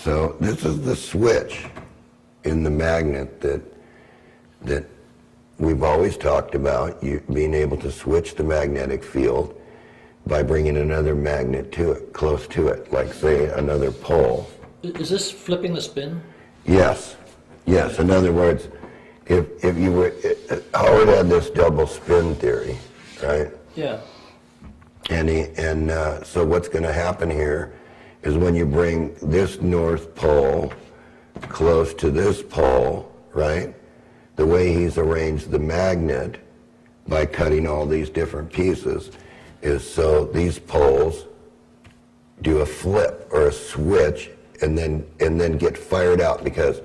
So this is the switch in the magnet that we've always talked about, you being able to switch the magnetic field by bringing another magnet to it, close to it, like say another pole. Is this flipping the spin? Yes, yes. In other words, if you were, Howard had this double spin theory, right? Yeah. And so what's going to happen here is when you bring this north pole close to this pole, right? The way he's arranged the magnet by cutting all these different pieces is so these poles do a flip or a switch and then get fired out, because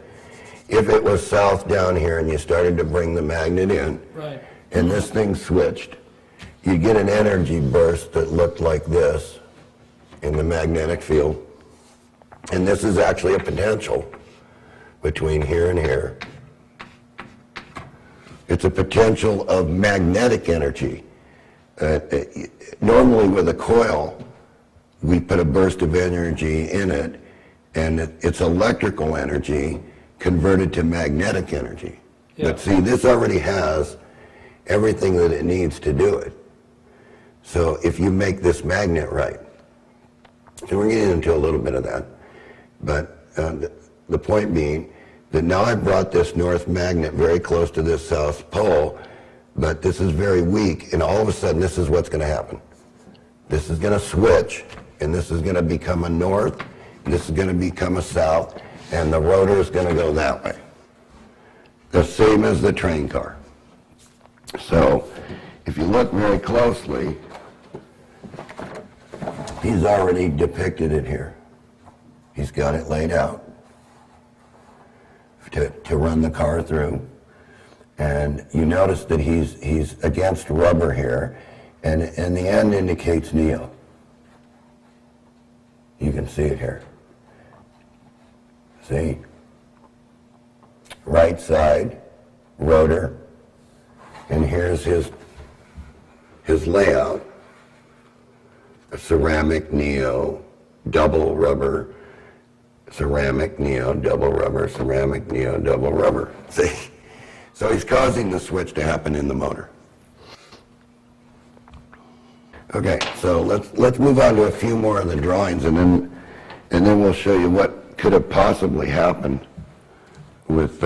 if it was south down here and you started to bring the magnet in, Right. and this thing switched, you'd get an energy burst that looked like this in the magnetic field. And this is actually a potential between here and here. It's a potential of magnetic energy. Normally with a coil, we put a burst of energy in it, and it's electrical energy converted to magnetic energy. Yeah. But see, this already has everything that it needs to do it. So if you make this magnet right, and we're getting into a little bit of that, but the point being that now I've brought this north magnet very close to this south pole, but this is very weak, and all of a sudden this is what's going to happen. This is going to switch, and this is going to become a north, and this is going to become a south, and the rotor is going to go that way. The same as the train car. So if you look very closely, he's already depicted it here. He's got it laid out to run the car through. And you notice that he's against rubber here, and the end indicates neo. You can see it here. See? Right side, rotor, and here's his layout. A ceramic neo, double rubber, ceramic neo, double rubber, ceramic neo, double rubber. See? So he's causing the switch to happen in the motor. Okay, so let's move on to a few more of the drawings, and then we'll show you what could have possibly happened with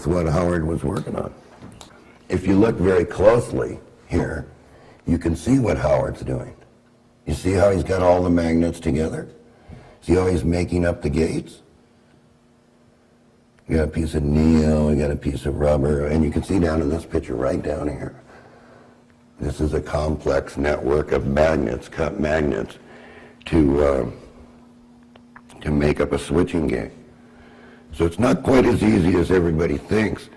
what Howard was working on. If you look very closely here, you can see what Howard's doing. You see how he's got all the magnets together? See how he's making up the gates? You got a piece of neo, you got a piece of rubber, and you can see down in this picture right down here. This is a complex network of magnets, cut magnets, to make up a switching gate. So it's not quite as easy as everybody thinks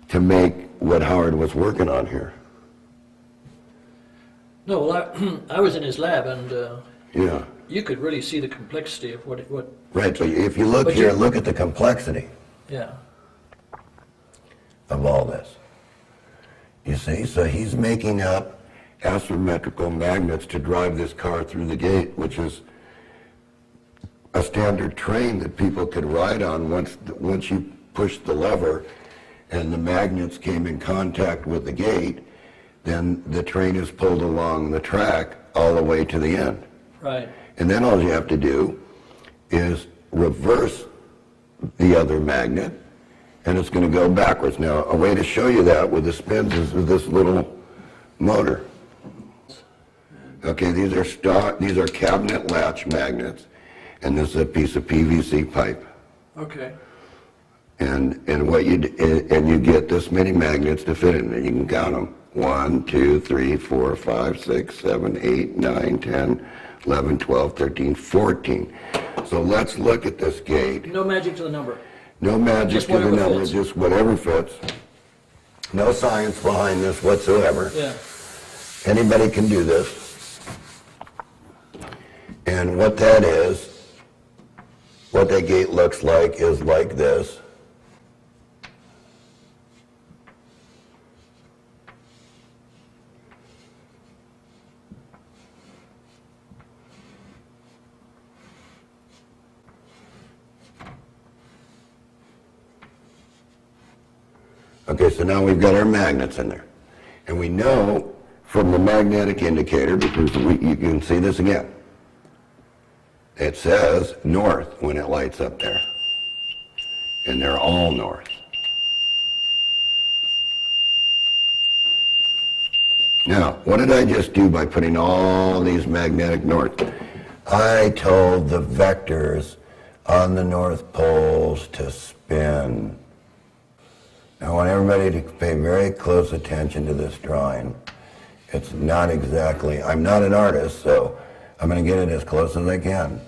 to make what Howard was working on here. No, well, I was in his lab, and Yeah. you could really see the complexity of what. Right, but if you look But here, you- look at the complexity Yeah. of all this. You see, so he's making up asymmetrical magnets to drive this car through the gate, which is a standard train that people could ride on once you pushed the lever and the magnets came in contact with the gate, then the train is pulled along the track all the way to the end. Right. And then all you have to do is reverse the other magnet, and it's going to go backwards. Now, a way to show you that with the spins is with this little motor. Okay, these are cabinet latch magnets, and this is a piece of PVC pipe. Okay. And what you get this many magnets to fit in, and you can count them. 1, 2, 3, 4, 5, 6, 7, 8, 9, 10, 11, 12, 13, 14. So let's look at this gate. No magic to the number. No magic Just to the whatever number, fits. just whatever fits. No science behind this whatsoever. Yeah. Anybody can do this. And what that is, what that gate looks like is like this. Okay, so now we've got our magnets in there. And we know from the magnetic indicator, because you can see this again, it says north when it lights up there. And they're all north. Now, what did I just do by putting all these magnetic north? I told the vectors on the north poles to spin. I want everybody to pay very close attention to this drawing. It's not exactly, I'm not an artist, so I'm going to get it as close as I can.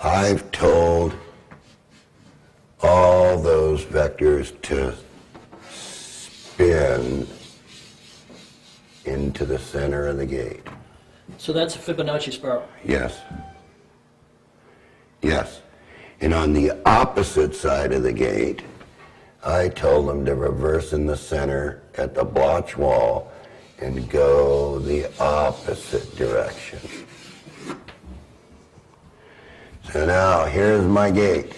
I've told all those vectors to spin into the center of the gate. So that's a Fibonacci spiral. Yes. Yes. And on the opposite side of the gate, I told them to reverse in the center at the blotch wall and go the opposite direction. So now, here's my gate.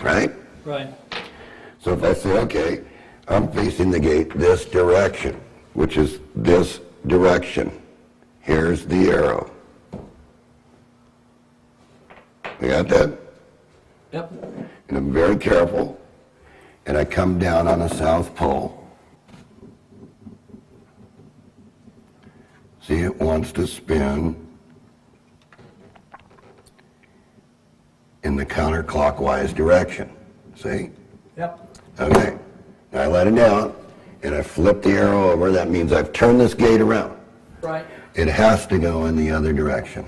Right? Right. So if I say, okay, I'm facing the gate this direction, which is this direction. Here's the arrow. You got that? Yep. And I'm very careful, and I come down on the south pole. See, it wants to spin in the counterclockwise direction. See? Yep. Okay. Now I let it down, and I flip the arrow over. That means I've turned this gate around. Right. It has to go in the other direction,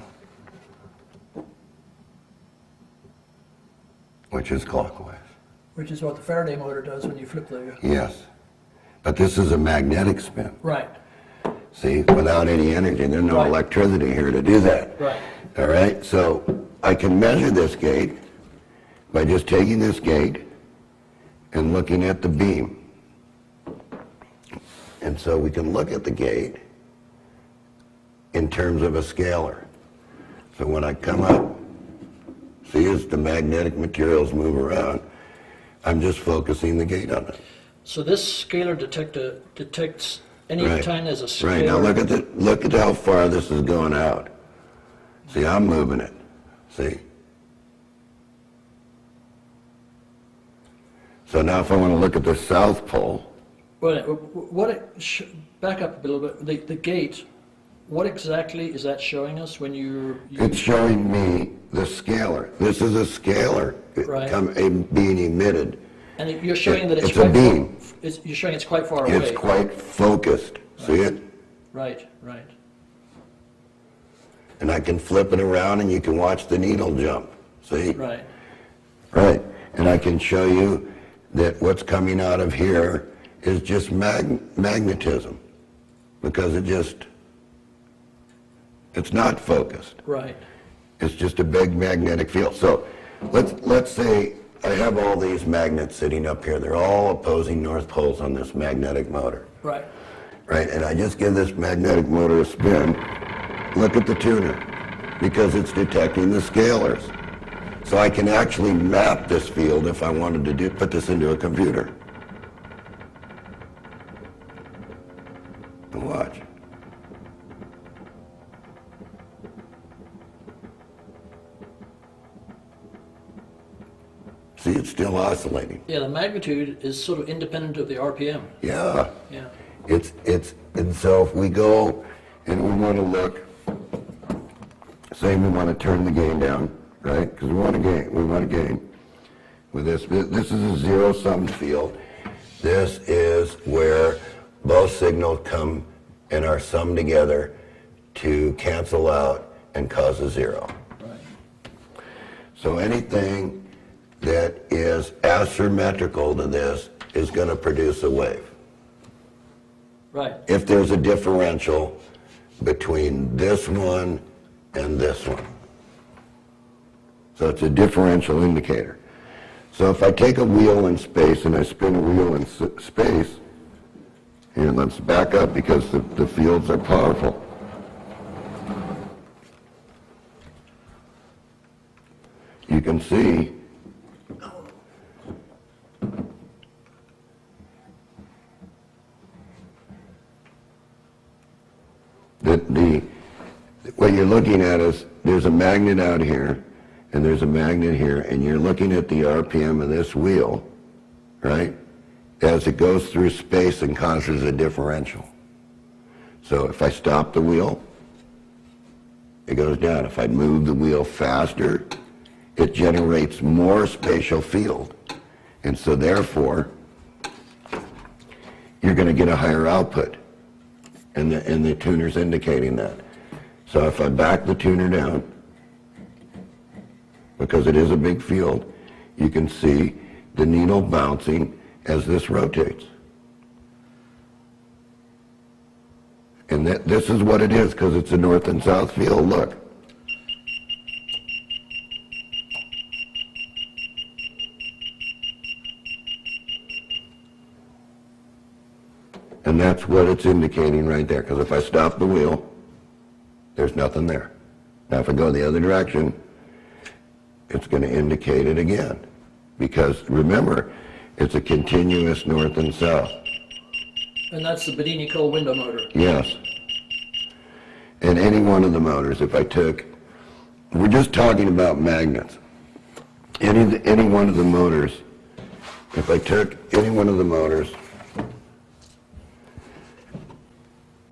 which is clockwise. Which is what the Faraday motor does when you flip the... Yes. But this is a magnetic spin. Right. See, without any energy, there's no Right. electricity here to do that. Right. All right? So I can measure this gate by just taking this gate and looking at the beam. And so we can look at the gate in terms of a scalar. So when I come up, see as the magnetic materials move around, I'm just focusing the gate on it. So this scalar detector detects any Right. time there's a scalar. Right, now look at how far this is going out. See, I'm moving it. See? So now if I want to look at the south pole, Back up a little bit. The gate, what exactly is that showing us when you it's showing me the scalar. This is a scalar Right. being emitted. and you're showing that it's It's a quite beam. You're showing it's quite far away. It's quite focused. See it? Right, right. And I can flip it around and you can watch the needle jump. See? Right. Right. And I can show you that what's coming out of here is just magnetism, because it's not focused. Right. It's just a big magnetic field. So let's say I have all these magnets sitting up here. They're all opposing north poles on this magnetic motor. Right. Right? And I just give this magnetic motor a spin. Look at the tuner, because it's detecting the scalars. So I can actually map this field if I wanted to put this into a computer. And watch. See, it's still oscillating. Yeah, the magnitude is sort of independent of the RPM. Yeah. Yeah. And so if we go and we want to look, say we want to turn the gain down, right? Because we want to gain with this. This is a zero-sum field. This is where both signals come and are summed together to cancel out and cause a zero. Right. So anything that is asymmetrical to this is going to produce a wave. Right. If there's a differential between this one and this one. So it's a differential indicator. So if I take a wheel in space and I spin a wheel in space, here, let's back up because the fields are powerful. can see that what you're looking at is there's a magnet out here and there's a magnet here, and you're looking at the RPM of this wheel, right, as it goes through space and causes a differential. So if I stop the wheel, it goes down. If I move the wheel faster, it generates more spatial field. And so therefore, you're going to get a higher output. And the tuner's indicating that. So if I back the tuner down, because it is a big field, you can see the needle bouncing as this rotates. And this is what it is, because it's a north and south field. Look. And that's what it's indicating right there, because if I stop the wheel, there's nothing there. Now if I go the other direction, it's going to indicate it again. Because remember, it's a continuous north and south. And that's the Bedini-Cole window motor. Yes. And any one of the motors, if I took, we're just talking about magnets. Any one of the motors, if I took any one of the motors,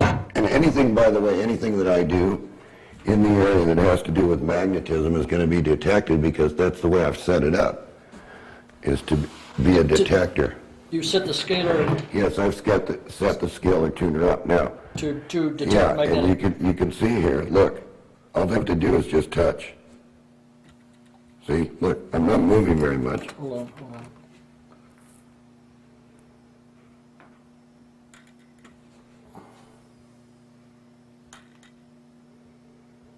and anything, by the way, anything that I do in the area that has to do with magnetism is going to be detected, because that's the way I've set it up, is to be a detector. You set the scalar Yes, I've set the scalar tuner up now. to detect Yeah, magnetic. and you can see here, look, all I have to do is just touch. See, look, I'm not moving very much. Hold on.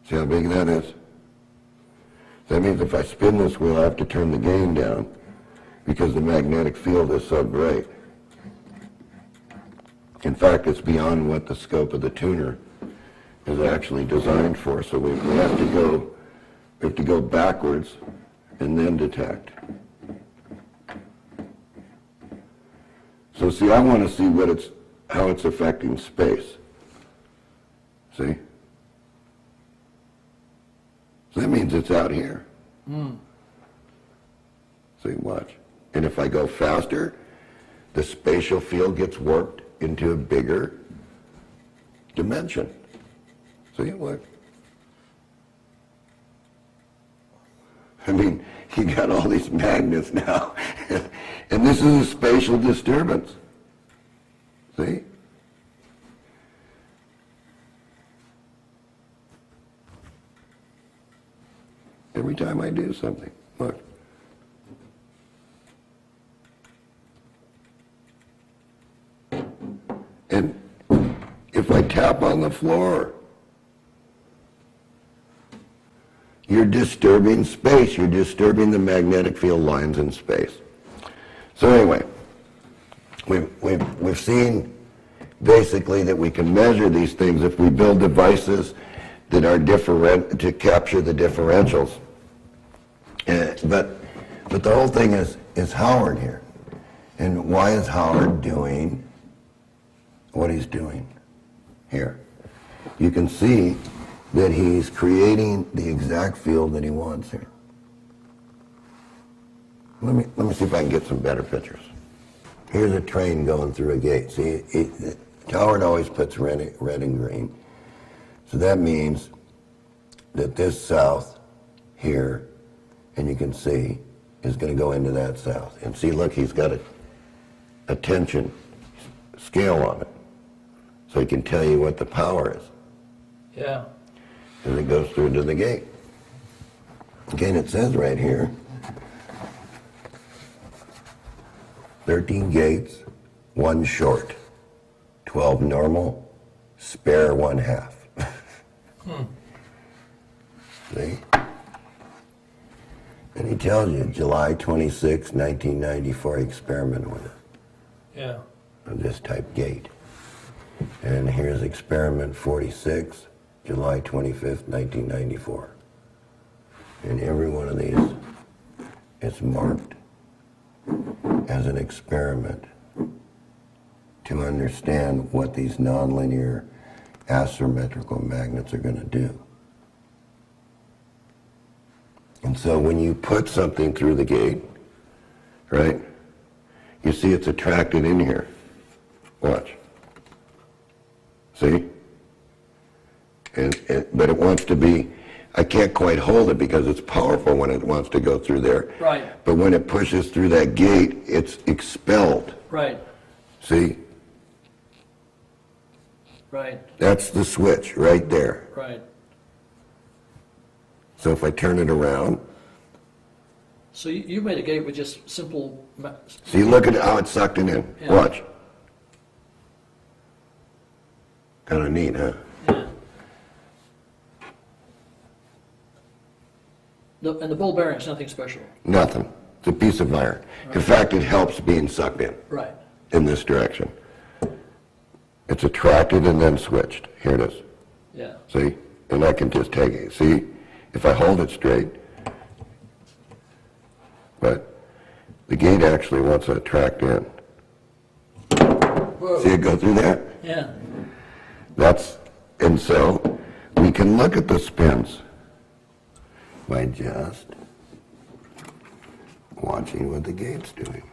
See how big that is? That means if I spin this wheel, I have to turn the gain down, because the magnetic field is so great. In fact, it's beyond what the scope of the tuner is actually designed for. So we have to go backwards and then detect. So see, I want to see how it's affecting space. See? So that means it's out here. See, watch. And if I go faster, the spatial field gets warped into a bigger dimension. See, look. I mean, you got all these magnets now. And this is a spatial disturbance. See? Every time I do something, look. And if I tap on the floor, you're disturbing space. You're disturbing the magnetic field lines in space. So anyway, we've seen basically that we can measure these things if we build devices that are different to capture the differentials. But the whole thing is Howard here. And why is Howard doing what he's doing here? You can see that he's creating the exact field that he wants here. Let me see if I can get some better pictures. Here's a train going through a gate. See, Howard always puts red and green. So that means that this south here, and you can see, is going to go into that south. And see, look, he's got a tension scale on it. So he can tell you what the power is. Yeah. As it goes through to the gate. Again, it says right here, 13 gates, 1 short, 12 normal, spare 1/2. See? And he tells you, July 26, 1994, experiment with it. Yeah. Of this type gate. And here's experiment 46, July 25th, 1994. And every one of these is marked as an experiment to understand what these nonlinear asymmetrical magnets are going to do. And so when you put something through the gate, right, you see it's attracted in here. Watch. See? But it wants to be, I can't quite hold it because it's powerful when it wants to go through there. Right. But when it pushes through that gate, it's expelled. Right. See? Right. That's the switch right there. Right. So if I turn it around, So you made a gate with just simple. see, look at how it's sucked it in. Yeah. Watch. Kind of neat, huh? Yeah. And the ball bearing's nothing special. Nothing. It's a piece of iron. In fact, it helps being sucked in Right. this direction. It's attracted and then switched. Here it is. Yeah. See? And I can just take it. See? If I hold it straight. But the gate actually wants to attract in. Whoa. See it go through there? Yeah. And so we can look at the spins by just watching what the gate's doing.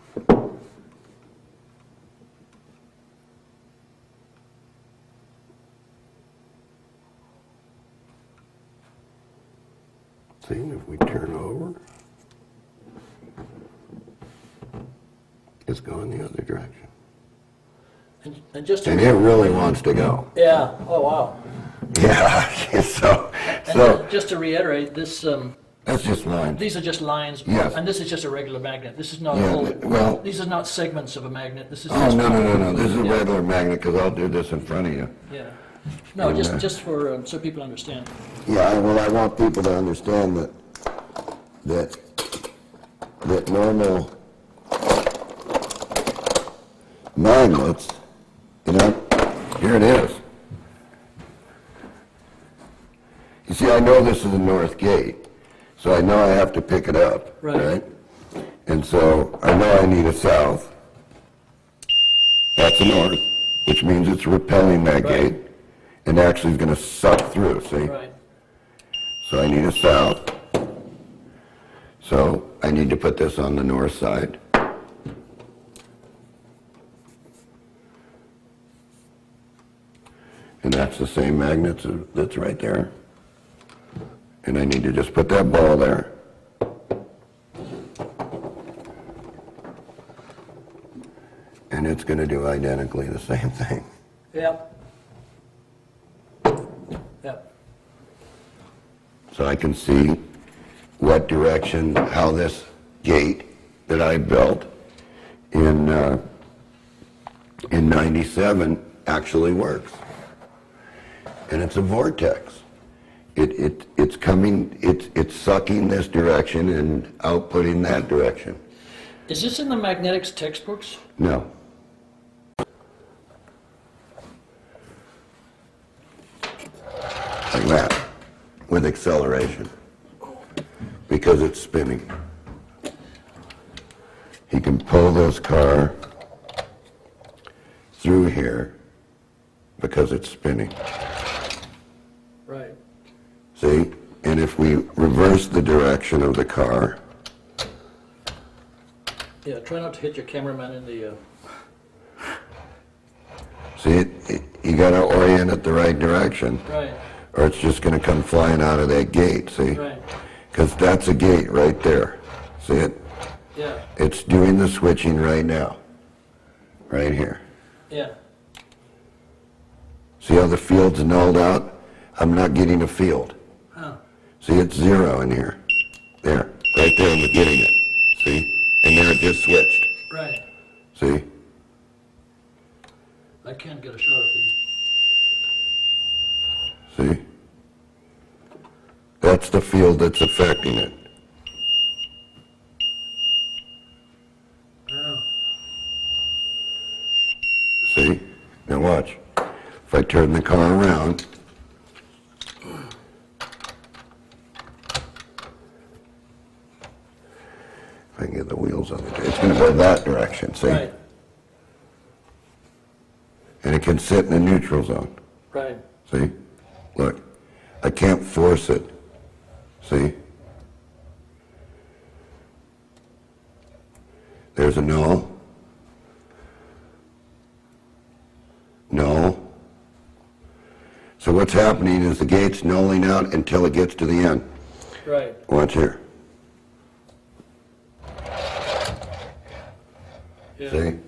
See, if we turn over, it's going the other direction. And just to And it really wants to go. yeah. Oh wow. Yeah, so And just to reiterate, this that's just lines. these are just lines. Yes. And this is just a regular magnet. This is not Yeah, whole. well- These are not segments of a magnet. This is. Oh, just no, this is a Yeah. regular magnet, because I'll do this in front of you. Yeah. No, just for so people understand. Yeah, well, I want people to understand that normal magnets, here it is. You see, I know this is the north gate, so I know I have to pick it up, Right. And so I know I need a south. That's a north, which means it's repelling that Right. gate, and actually is going to suck through, see? Right. So I need a south. So I need to put this on the north side. And that's the same magnet that's right there. And I need to just put that ball there. And it's going to do identically the same thing. Yep. Yep. So I can see what direction, how this gate that I built in 97 actually works. And it's a vortex. It's coming, it's sucking this direction and outputting that direction. Is this in the magnetics textbooks? No. Like that, with acceleration, because it's spinning. He can pull this car through here because it's spinning. Right. See? And if we reverse the direction of the car, Yeah. Try not to hit your cameraman in the. see, you got to orient it the right direction, Right. or it's just going to come flying out of that gate, see? Right. Because that's a gate right there. See it? Yeah. It's doing the switching right now. Right here. Yeah. See how the field's nulled out? I'm not getting a field. Huh. See, it's zero in here. There. Right there, I'm getting it. See? And there it just switched. Right. See? I can't get a shot of these. See? That's the field that's affecting it. Oh. See? Now watch. If I turn the car around, If I can get the wheels on it, it's gonna go that direction, see? Right, And it can sit in the neutral zone, right. see? Look, I can't force it, see? There's a no. No. So what's happening is the gate's nulling out until it gets to the end. Right. Watch here. Yeah. See?